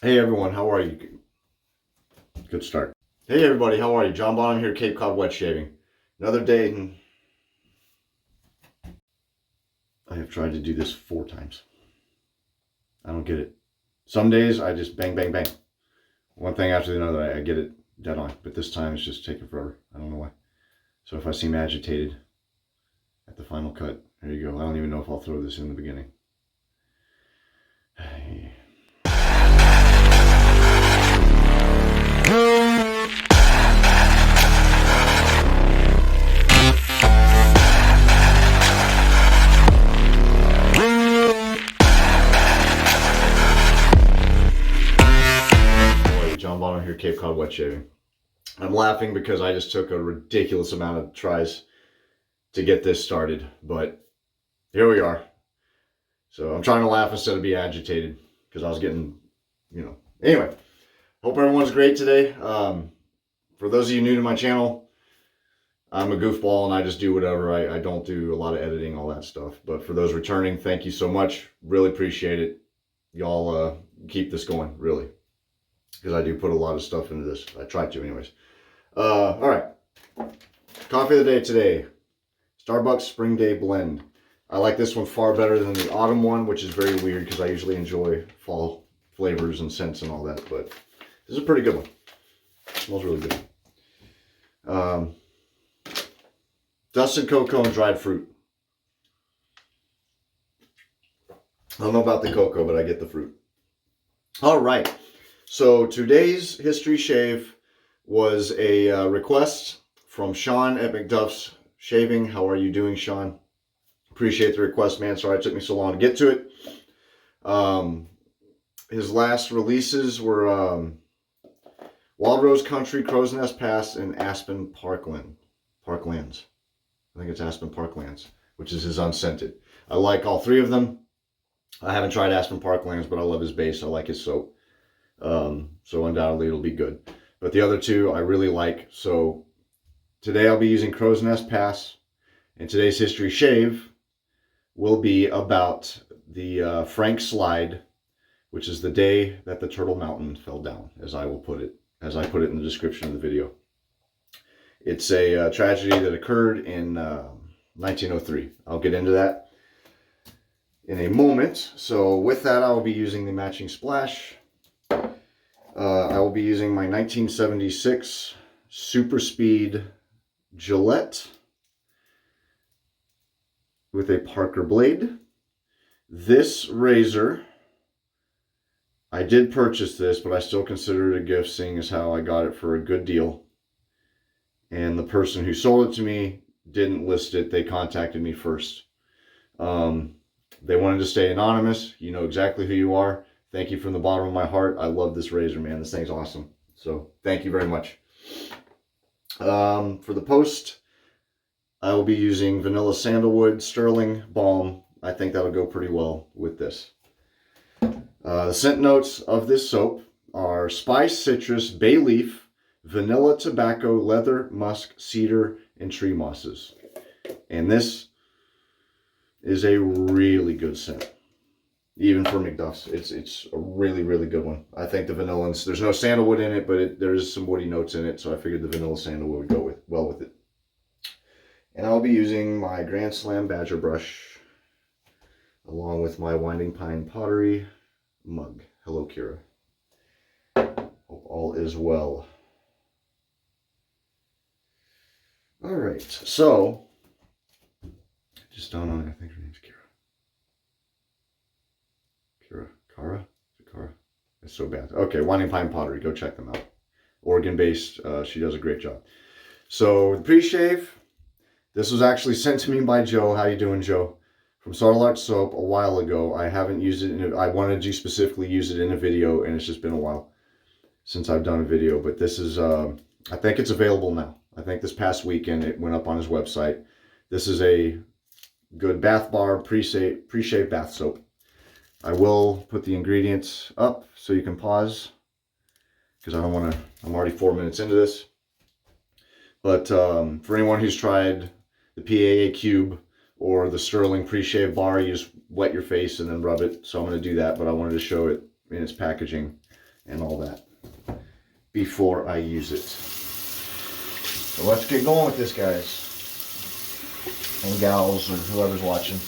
Hey everyone, how are you? Good start. Hey everybody, how are you? John Bonham here, Cape Cod Wet Shaving. Another day, and I have tried to do this 4 times. I don't get it. Some days I just bang, bang, bang. One thing after another, I get it dead on. But this time it's just taking forever. I don't know why. So if I seem agitated at the final cut, there you go. I don't even know if I'll throw this in the beginning. John Bonham here, Cape Cod Wet Shaving. I'm laughing because I just took a ridiculous amount of tries to get this started, but here we are. So I'm trying to laugh instead of be agitated because I was getting, Anyway, hope everyone's great today. For those of you new to my channel, I'm a goofball and I just do whatever. I don't do a lot of editing, all that stuff. But for those returning, thank you so much. Really appreciate it. Y'all keep this going, really. Because I do put a lot of stuff into this. I try to anyways. All right. Coffee of the day today. Starbucks Spring Day Blend. I like this one far better than the autumn one, which is very weird because I usually enjoy fall flavors and scents and all that. But this is a pretty good one. It smells really good. Dusted cocoa and dried fruit. I don't know about the cocoa, but I get the fruit. All right. So today's history shave was a request from Sean at MacDuff's Shaving. How are you doing, Sean? Appreciate the request, man. Sorry it took me so long to get to it. His last releases were Wild Rose Country, Crowsnest Pass, and Aspen Parklands. I think it's Aspen Parklands, which is his unscented. I like all 3 of them. I haven't tried Aspen Parklands, but I love his base. I like his soap. So undoubtedly it'll be good. But the other 2 I really like. So today I'll be using Crowsnest Pass, and today's history shave will be about the Frank Slide, which is the day that the Turtle Mountain fell down, as I put it in the description of the video. It's a tragedy that occurred in 1903. I'll get into that in a moment. So with that, I will be using the matching splash. I will be using my 1976 Super Speed Gillette with a Parker blade. This razor, I did purchase this, but I still consider it a gift, seeing as how I got it for a good deal. And the person who sold it to me didn't list it. They contacted me first. They wanted to stay anonymous. You know exactly who you are. Thank you from the bottom of my heart. I love this razor, man. This thing's awesome. So thank you very much. For the post, I will be using Vanilla Sandalwood Sterling Balm. I think that'll go pretty well with this. The scent notes of this soap are spice, citrus, bay leaf, vanilla, tobacco, leather, musk, cedar, and tree mosses. And this is a really good scent. Even for MacDuff's, it's a really, really good one. I think the vanilla, there's no sandalwood in it, but there is some woody notes in it, so I figured the vanilla sandalwood would go well with it. And I'll be using my Grand Slam Badger brush, along with my Winding Pine Pottery mug. Hello, Kira. Hope all is well. All right, so, just don't know, I think her name's Kira. Kara? It's so bad. Okay, Winding Pine Pottery. Go check them out. Oregon-based. She does a great job. So, the pre-shave. This was actually sent to me by Joe. How you doing, Joe? From Starlight Soap a while ago. I haven't used it. I wanted to specifically use it in a video, and it's just been a while since I've done a video. But this is, I think it's available now. I think this past weekend it went up on his website. This is a good bath bar pre-shave bath soap. I will put the ingredients up so you can pause, because I don't want to, I'm already 4 minutes into this. But for anyone who's tried the PAA Cube or the Sterling pre-shave bar, you just wet your face and then rub it. So I'm going to do that, but I wanted to show it in its packaging and all that before I use it. So let's get going with this, guys and gals, or whoever's watching.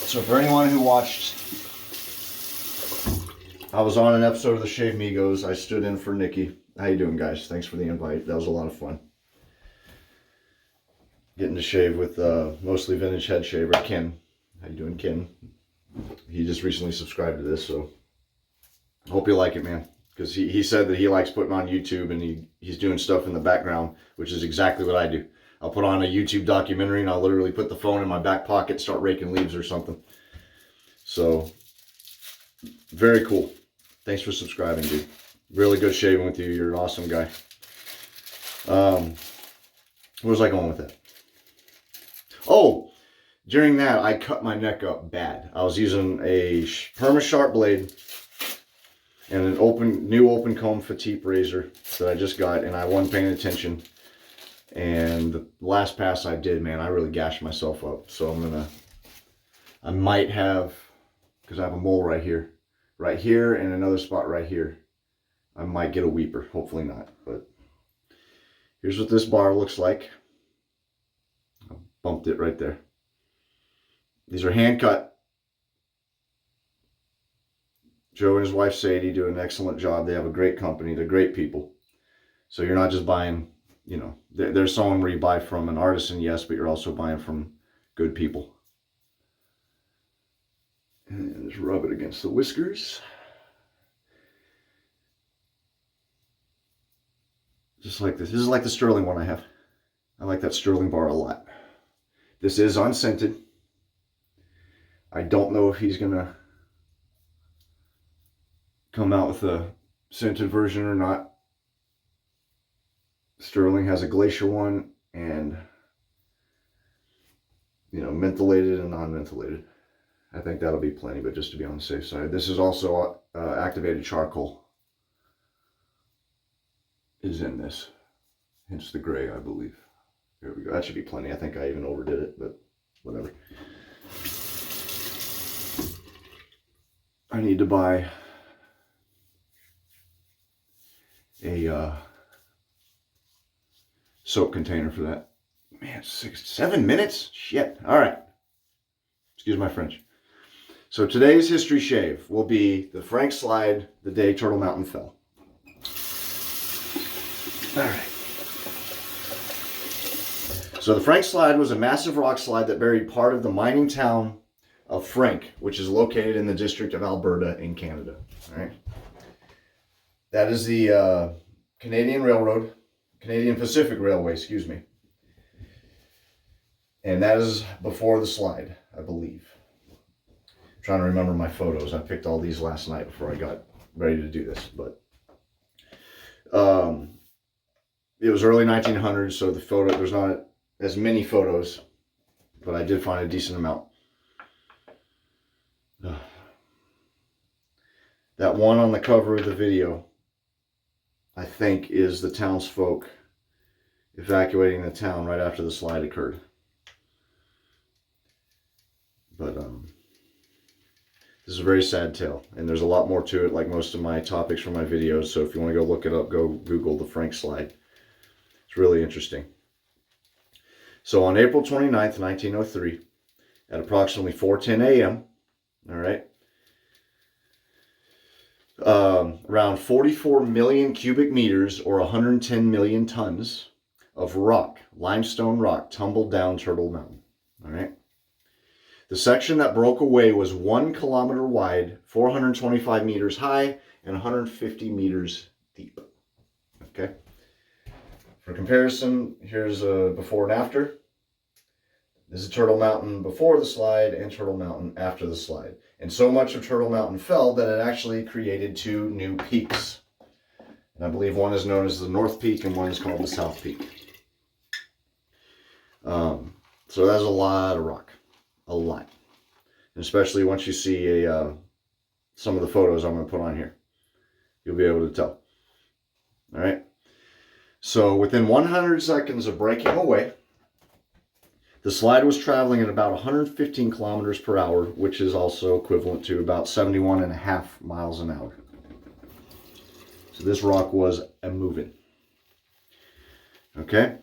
So for anyone who watched, I was on an episode of the Shave Migos. I stood in for Nikki. How you doing, guys? Thanks for the invite. That was a lot of fun. Getting to shave with mostly vintage head shaver, Ken. How you doing, Ken? He just recently subscribed to this, so I hope you like it, man. Because he said that he likes putting on YouTube, and he's doing stuff in the background, which is exactly what I do. I'll put on a YouTube documentary, and I'll literally put the phone in my back pocket, start raking leaves or something. So, very cool. Thanks for subscribing, dude. Really good shaving with you. You're an awesome guy. Where was I going with that? Oh, during that, I cut my neck up bad. I was using a perma-sharp blade and an new open comb Fatip razor that I just got, and I wasn't paying attention. And the last pass I did, man, I really gashed myself up. So I might have, because I have a mole right here, and another spot right here. I might get a weeper, hopefully not. But here's what this bar looks like. I bumped it right there. These are hand cut. Joe and his wife Sadie do an excellent job. They have a great company. They're great people. So you're not just buying, you know, there's someone where you buy from an artisan, yes, but you're also buying from good people. And just rub it against the whiskers. Just like this. This is like the sterling one I have. I like that sterling bar a lot. This is unscented. I don't know if he's going to come out with a scented version or not. Sterling has a glacier one, and you know, mentholated and non-mentholated. I think that'll be plenty, but just to be on the safe side. This is also activated charcoal is in this, hence the gray, I believe. There we go. That should be plenty. I think I even overdid it, but whatever. I need to buy a soap container for that. Man, 7 minutes? Shit. All right. Excuse my French. So today's history shave will be the Frank slide the day Turtle Mountain fell. All right. So the Frank slide was a massive rock slide that buried part of the mining town of Frank, which is located in the district of Alberta in Canada. All right. That is the Canadian Pacific Railway, excuse me. And that is before the slide, I believe. I'm trying to remember my photos. I picked all these last night before I got ready to do this, but it was early 1900s, so there's not as many photos, but I did find a decent amount. That one on the cover of the video, I think, is the townsfolk evacuating the town right after the slide occurred. But this is a very sad tale, and there's a lot more to it, like most of my topics from my videos. So if you want to go look it up, go Google the Frank slide. It's really interesting. So on April 29th, 1903, at approximately 4:10 a.m., all right, around 44 million cubic meters, or 110 million tons of rock, limestone rock, tumbled down Turtle Mountain. All right. The section that broke away was 1 kilometer wide, 425 meters high, and 150 meters deep. Okay. For comparison, here's a before and after. This is Turtle Mountain before the slide and Turtle Mountain after the slide. And so much of Turtle Mountain fell that it actually created 2 new peaks. And I believe one is known as the North Peak and one is called the South Peak. So that's a lot of rock. A lot. And especially once you see some of the photos I'm going to put on here. You'll be able to tell. Alright. So within 100 seconds of breaking away, The slide was traveling at about 115 kilometers per hour, which is also equivalent to about 71.5 miles an hour. So this rock was a moving. Okay,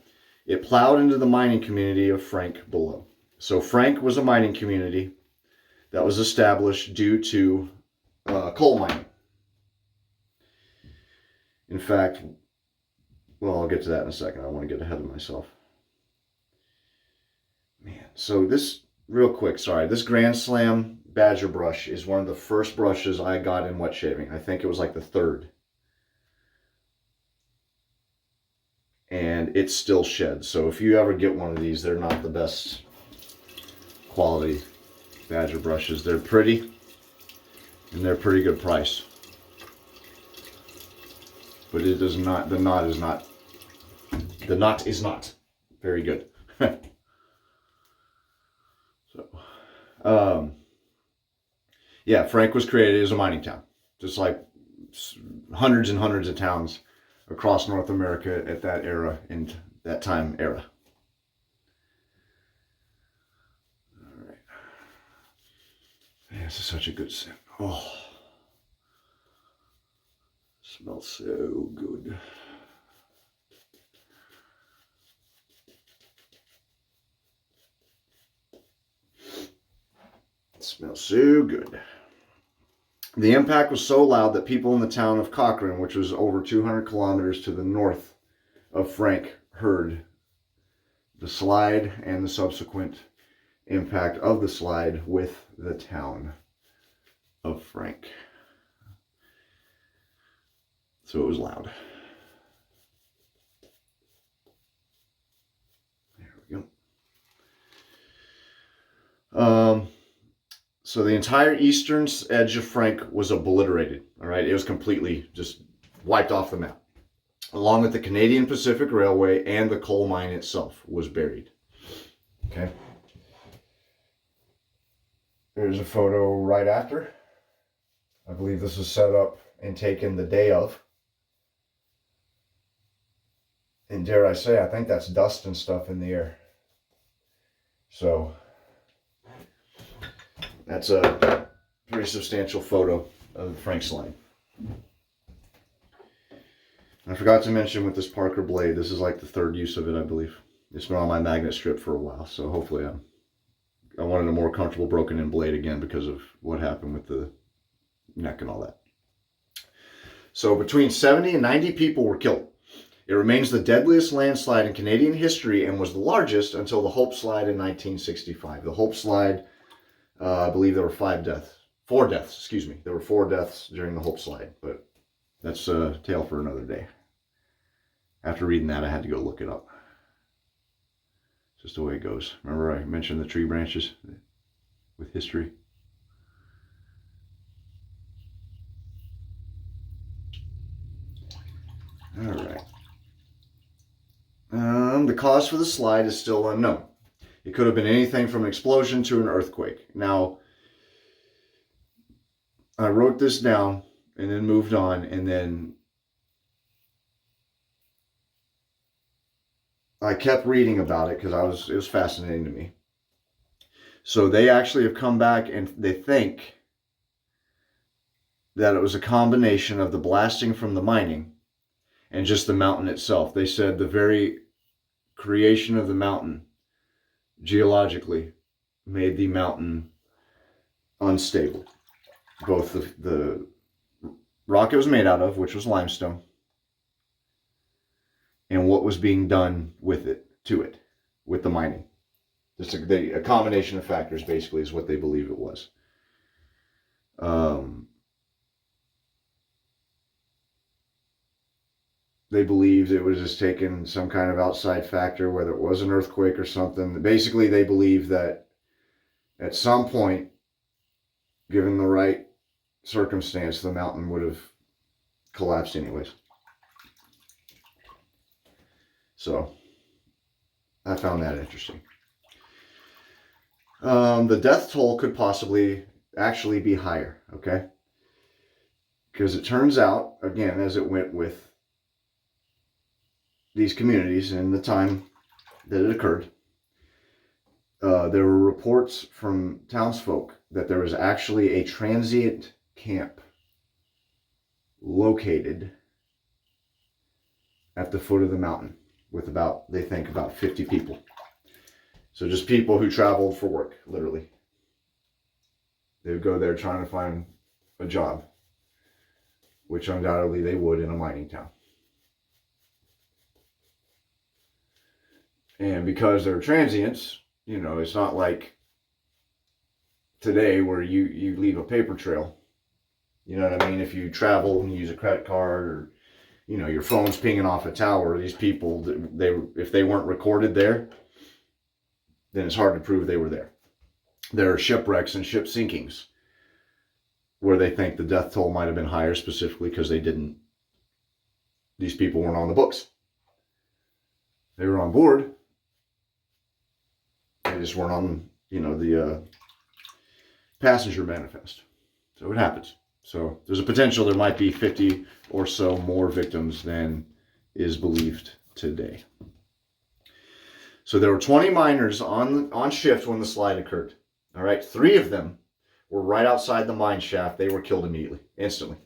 it plowed into the mining community of Frank below. So Frank was a mining community that was established due to coal mining. In fact, well, I'll get to that in a second. I want to get ahead of myself. Man, so this, real quick, sorry, this Grand Slam Badger brush is one of the first brushes I got in wet shaving. I think it was like the third. And it still sheds. So if you ever get one of these, they're not the best quality Badger brushes. They're pretty, and they're pretty good price. But it does not, the knot is not very good. So, yeah, Frank was created as a mining town, just like hundreds and hundreds of towns across North America at that era, and that time era. All right. Man, this is such a good scent. Oh, smells so good. It smells so good. The impact was so loud that people in the town of Cochrane, which was over 200 kilometers to the north of Frank, heard the slide and the subsequent impact of the slide with the town of Frank. So it was loud. There we go. So the entire eastern edge of Frank was obliterated. All right, it was completely just wiped off the map, along with the Canadian Pacific Railway, and the coal mine itself was buried. Okay. There's a photo right after. I believe this was set up and taken the day of. And dare I say, I think that's dust and stuff in the air. So that's a pretty substantial photo of the Frank slide. I forgot to mention with this Parker blade, this is like the third use of it, I believe. It's been on my magnet strip for a while, so hopefully I wanted a more comfortable broken in blade again because of what happened with the neck and all that. So between 70 and 90 people were killed. It remains the deadliest landslide in Canadian history and was the largest until the Hope Slide in 1965. The Hope Slide, I believe there were 4 deaths, excuse me. There were 4 deaths during the Hope Slide, but that's a tale for another day. After reading that, I had to go look it up. It's just the way it goes. Remember I mentioned the tree branches with history? All right. The cause for the slide is still unknown. It could have been anything from an explosion to an earthquake. Now, I wrote this down and then moved on, and then I kept reading about it because it was fascinating to me. So they actually have come back and they think that it was a combination of the blasting from the mining and just the mountain itself. They said the very creation of the mountain geologically made the mountain unstable. Both the rock it was made out of, which was limestone, and what was being done with it, with the mining. Just a combination of factors, basically, is what they believe it was. They believed it was just taking some kind of outside factor, whether it was an earthquake or something. Basically, they believe that at some point, given the right circumstance, the mountain would have collapsed anyways. So I found that interesting. The death toll could possibly actually be higher, okay? Because it turns out, again, as it went with these communities in the time that it occurred, there were reports from townsfolk that there was actually a transient camp located at the foot of the mountain with about, they think, about 50 people. So just people who traveled for work, literally. They would go there trying to find a job, which undoubtedly they would in a mining town. And because they're transients, you know, it's not like today where you leave a paper trail. You know what I mean? If you travel and use a credit card, or, you know, your phone's pinging off a tower, these people, if they weren't recorded there, then it's hard to prove they were there. There are shipwrecks and ship sinkings where they think the death toll might have been higher, specifically because these people weren't on the books. They were on board. They just weren't on, you know, the passenger manifest. So it happens. So there's a potential there might be 50 or so more victims than is believed today. So there were 20 miners on shift when the slide occurred. All right, 3 of them were right outside the mine shaft. They were killed immediately, instantly.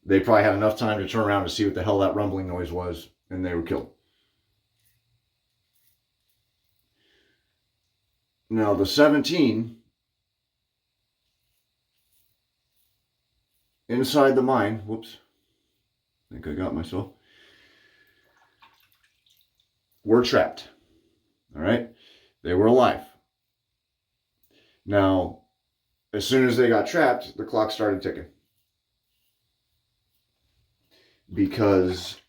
They probably had enough time to turn around to see what the hell that rumbling noise was, and they were killed. Now the 17 inside the mine, whoops, I think I got myself, were trapped. All right, they were alive. Now, as soon as they got trapped, the clock started ticking. Because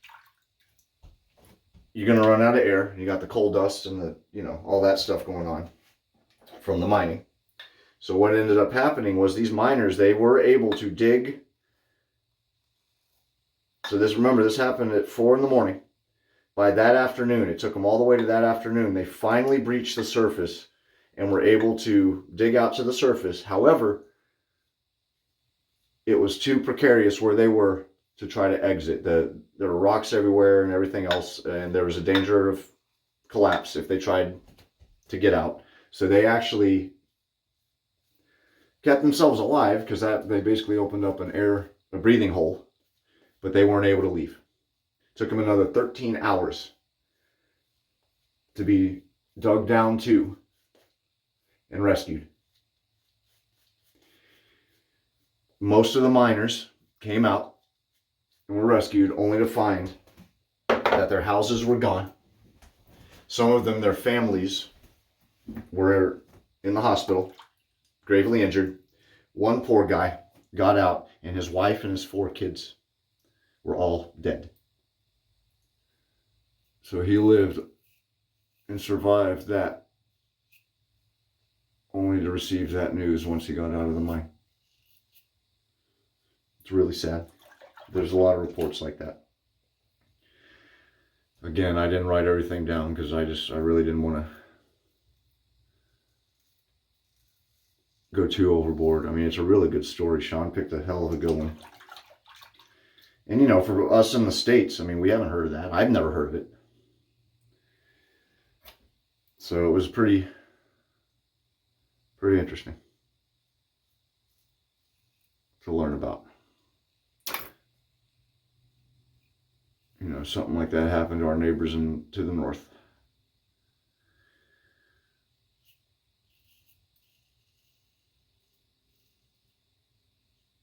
you're going to run out of air. You got the coal dust and the, you know, all that stuff going on from the mining. So what ended up happening was these miners, they were able to dig. So remember, this happened at 4 in the morning. By that afternoon, it took them all the way to that afternoon. They finally breached the surface and were able to dig out to the surface. However, it was too precarious where they were to try to exit. There were rocks everywhere and everything else, and there was a danger of collapse if they tried to get out. So they actually kept themselves alive because they basically opened up a breathing hole, but they weren't able to leave. It took them another 13 hours to be dug down to and rescued. Most of the miners came out and were rescued only to find that their houses were gone. Some of them, their families, were in the hospital, gravely injured. One poor guy got out, and his wife and his 4 kids were all dead. So he lived and survived that, only to receive that news once he got out of the mine. It's really sad. There's a lot of reports like that. Again, I didn't write everything down because I really didn't want to go too overboard. I mean, it's a really good story. Sean picked a hell of a good one. And, you know, for us in the States, I mean, we haven't heard of that. I've never heard of it. So it was pretty interesting to learn about. You know, something like that happened to our neighbors to the north.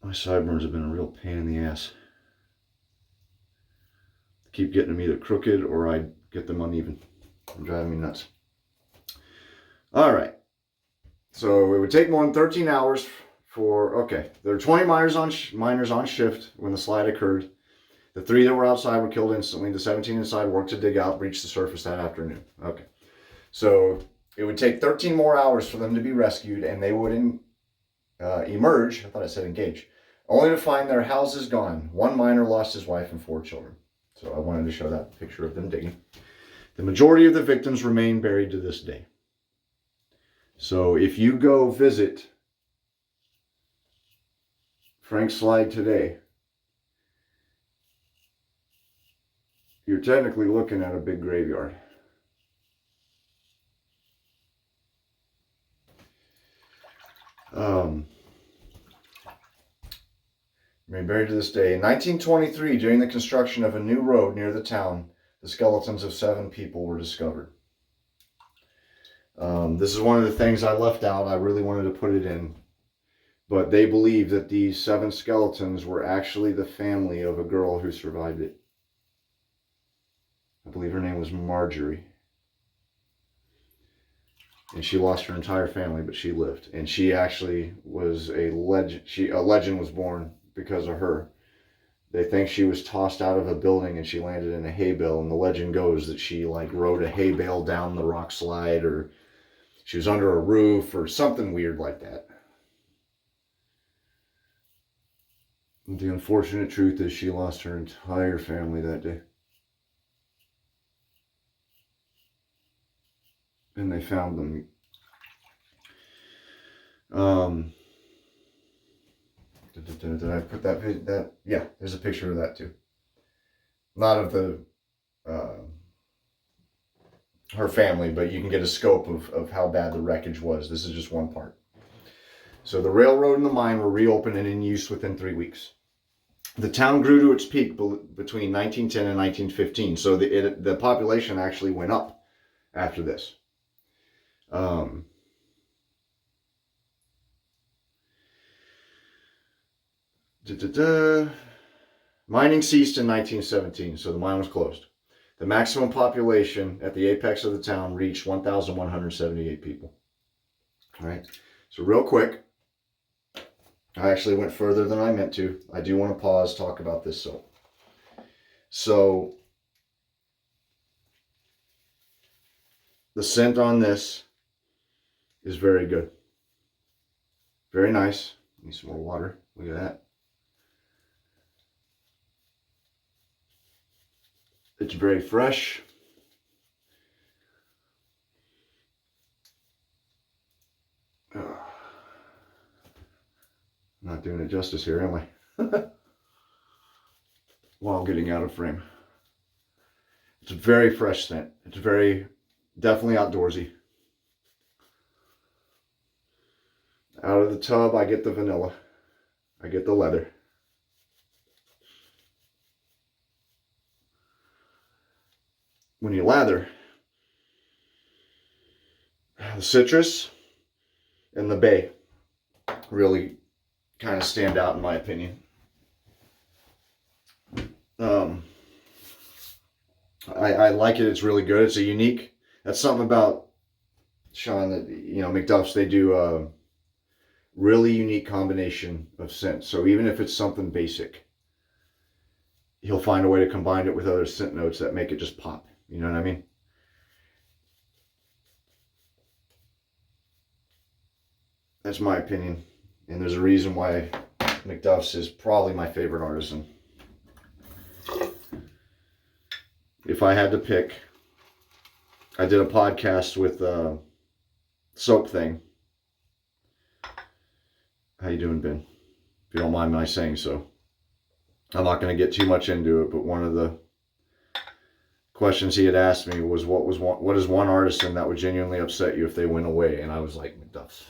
My sideburns have been a real pain in the ass. They keep getting them either crooked or I get them uneven. They're driving me nuts. All right. So it would take more than 13 hours there were 20 miners on shift when the slide occurred. The 3 that were outside were killed instantly. The 17 inside worked to dig out, reached the surface that afternoon. Okay. So it would take 13 more hours for them to be rescued, and they would emerge, I thought I said engage, only to find their houses gone. 1 miner lost his wife and 4 children. So I wanted to show that picture of them digging. The majority of the victims remain buried to this day. So if you go visit Frank's Slide today, you're technically looking at a big graveyard. Remain buried to this day. In 1923, during the construction of a new road near the town, the skeletons of 7 people were discovered. This is one of the things I left out. I really wanted to put it in. But they believe that these 7 skeletons were actually the family of a girl who survived it. I believe her name was Marjorie. And she lost her entire family, but she lived. And she actually was a legend. A legend was born because of her. They think she was tossed out of a building and she landed in a hay bale. And the legend goes that she rode a hay bale down the rock slide, or she was under a roof or something weird like that. And the unfortunate truth is she lost her entire family that day. And they found them. Did I put that? Yeah, there's a picture of that too. Not of the her family, but you can get a scope of how bad the wreckage was. This is just one part. So the railroad and the mine were reopened and in use within 3 weeks. The town grew to its peak between 1910 and 1915. So the population actually went up after this. Mining ceased in 1917, so the mine was closed. The maximum population at the apex of the town reached 1,178 people. All right, so real quick, I actually went further than I meant to. I do want to pause, talk about this soap. So the scent on this is very good. Very nice. Need some more water. Look at that. It's very fresh. Not doing it justice here, am I? While getting out of frame. It's a very fresh scent. It's very, definitely outdoorsy. Out of the tub, I get the vanilla. I get the leather. When you lather, the citrus and the bay really kind of stand out in my opinion. I like it. It's really good. It's a unique, that's something about Sean that, MacDuff's, they do a really unique combination of scents. So even if it's something basic, he'll find a way to combine it with other scent notes that make it just pop. You know what I mean? That's my opinion. And there's a reason why MacDuff's is probably my favorite artisan. If I had to pick, I did a podcast with Soap Thing. How you doing, Ben? If you don't mind my saying so. I'm not going to get too much into it, but one of the questions he had asked me was, what is one artisan that would genuinely upset you if they went away? And I was like, MacDuff's.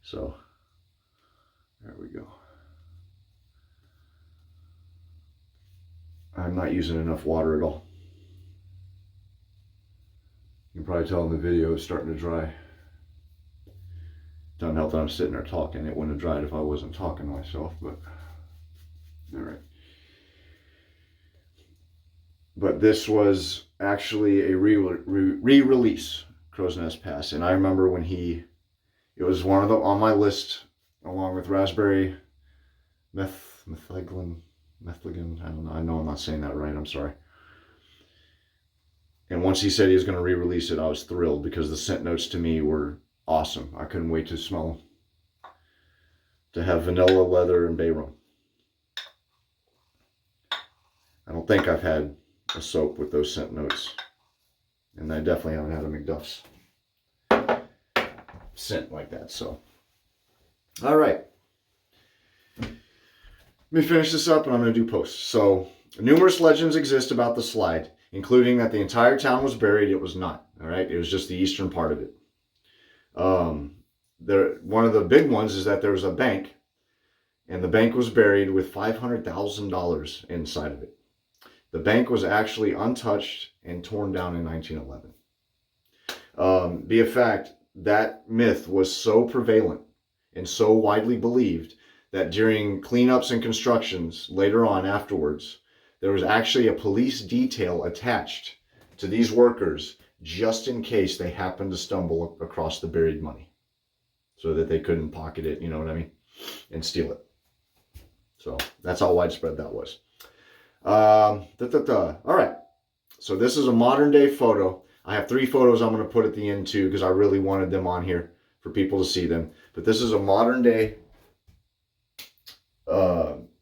So there we go. I'm not using enough water at all. You can probably tell in the video it's starting to dry. Doesn't help that I'm sitting there talking. It wouldn't have dried if I wasn't talking to myself, but all right. But this was actually a re-release, Crowsnest Pass. And I remember when it was one of them on my list, along with raspberry methylene, I don't know. I know I'm not saying that right. I'm sorry. And once he said he was going to re-release it, I was thrilled because the scent notes to me were awesome. I couldn't wait to smell them. To have vanilla, leather, and bay rum. I don't think I've had a soap with those scent notes. And I definitely haven't had a MacDuff's scent like that. So, all right. Let me finish this up and I'm going to do posts. So, numerous legends exist about the slide, including that the entire town was buried. It was not. All right. It was just the eastern part of it. one of the big ones is that there was a bank, and the bank was buried with $500,000 inside of it. The bank was actually untouched and torn down in 1911. Be a fact, that myth was so prevalent and so widely believed that during cleanups and constructions later on afterwards, there was actually a police detail attached to these workers just in case they happened to stumble across the buried money, so that they couldn't pocket it, you know what I mean, and steal it. So that's how widespread that was. All right, so this is a modern day photo. I have 3 photos I'm going to put at the end too, because I really wanted them on here for people to see them. But this is a modern day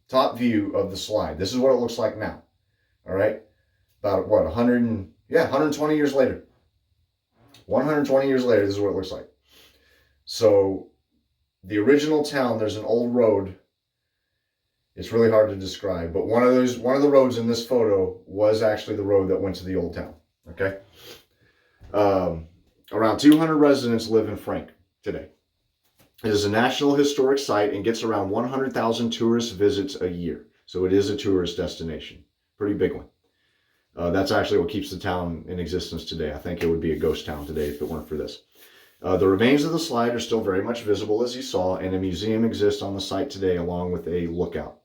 top view of the slide. This is what it looks like now. All right, about what, 120 years later. 120 years later, this is what it looks like. So the original town, there's an old road. It's really hard to describe, but one of the roads in this photo was actually the road that went to the old town. Okay. Around 200 residents live in Frank today. It is a National Historic Site and gets around 100,000 tourist visits a year. So it is a tourist destination. Pretty big one. That's actually what keeps the town in existence today. I think it would be a ghost town today if it weren't for this. The remains of the slide are still very much visible, as you saw, and a museum exists on the site today along with a lookout.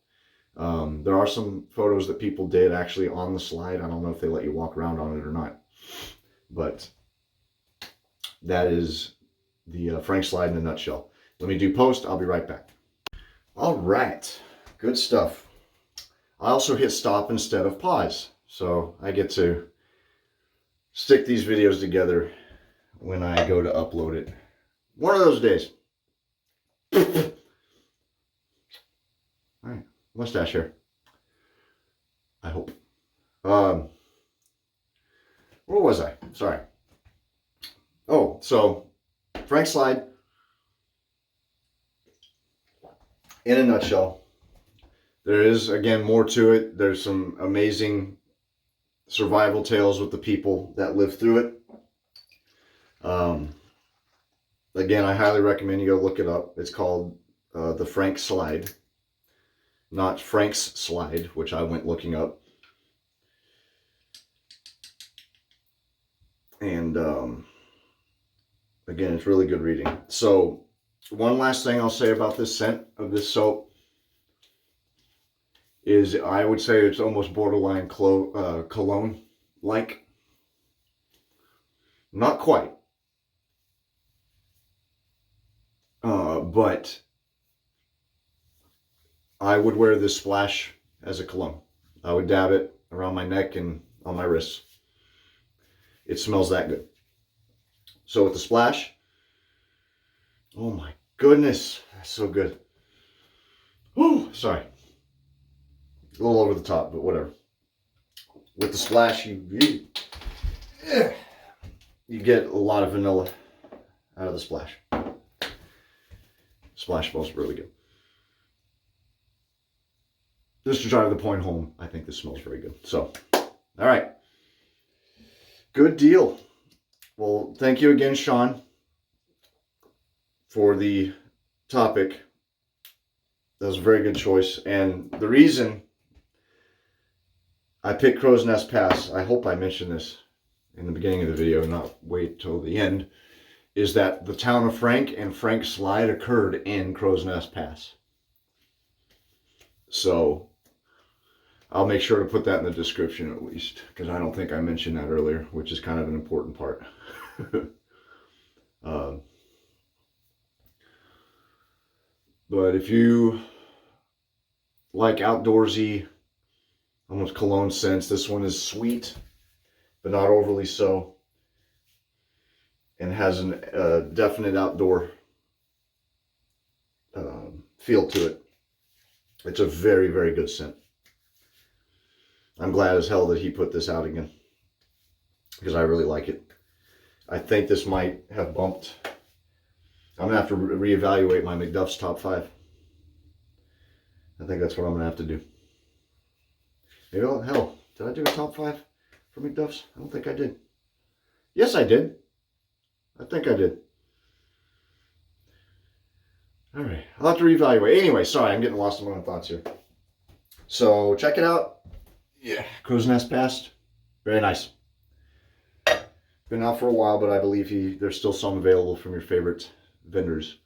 There are some photos that people did actually on the slide. I don't know if they let you walk around on it or not. But that is the Frank slide in a nutshell. Let me do post. I'll be right back. All right. Good stuff. I also hit stop instead of pause. So I get to stick these videos together when I go to upload it. One of those days. All right. Mustache hair. I hope. Where was I? Sorry. Oh, so Frank slide, in a nutshell. There is, again, more to it. There's some amazing survival tales with the people that lived through it. Again, I highly recommend you go look it up. It's called the Frank Slide, not Frank's Slide, which I went looking up. And again, it's really good reading. So one last thing I'll say about this scent of this soap is I would say it's almost borderline cologne-like. Not quite. But I would wear this splash as a cologne. I would dab it around my neck and on my wrists. It smells that good. So with the splash, oh my goodness, that's so good. Whew, sorry. A little over the top, but whatever. With the splash, you get a lot of vanilla out of the splash. Splash smells really good. Just to drive the point home, I think this smells very good. So, all right. Good deal. Well, thank you again, Sean, for the topic. That was a very good choice. And the reason I picked Crowsnest Pass, I hope I mentioned this in the beginning of the video, not wait till the end, is that the town of Frank and Frank Slide occurred in Crowsnest Pass. So I'll make sure to put that in the description at least, because I don't think I mentioned that earlier, which is kind of an important part. But if you like outdoorsy, almost cologne scents, this one is sweet, but not overly so, and has a definite outdoor feel to it. It's a very, very good scent. I'm glad as hell that he put this out again, because I really like it. I think this might have bumped. I'm going to have to reevaluate my MacDuff's top 5. I think that's what I'm going to have to do. Maybe, hell, did I do a top 5 for MacDuff's? I don't think I did. Yes, I did. I think I did. All right, I'll have to reevaluate. Anyway, sorry, I'm getting lost in my own thoughts here. So check it out. Yeah, Crowsnest Pass, very nice. Been out for a while, but I believe there's still some available from your favorite vendors.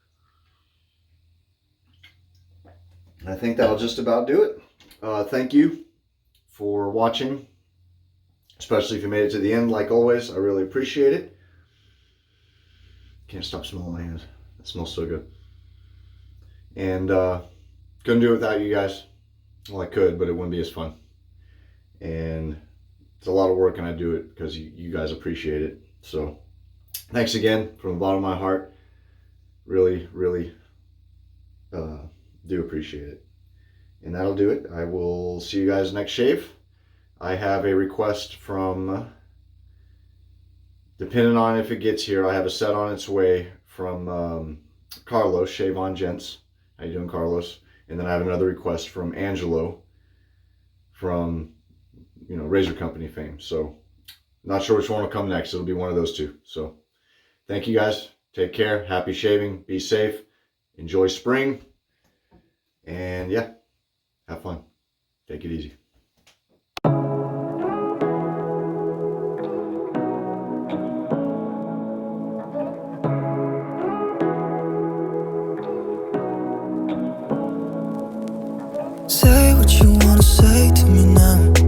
I think that'll just about do it. Thank you for watching, especially if you made it to the end. Like always, I really appreciate it. Can't stop smelling my hands. It smells so good. And couldn't do it without you guys. Well, I could, but it wouldn't be as fun. And it's a lot of work, and I do it because you guys appreciate it. So thanks again from the bottom of my heart. Really, really do appreciate it. And that'll do it. I will see you guys next shave. I have a request from, depending on if it gets here, I have a set on its way from Carlos, Shave On Gents. How you doing, Carlos? And then I have another request from Angelo from, Razor Company fame. So not sure which one will come next. It'll be one of those two. So thank you guys. Take care. Happy shaving. Be safe. Enjoy spring. And yeah, have fun. Take it easy. Say what you wanna say to me now.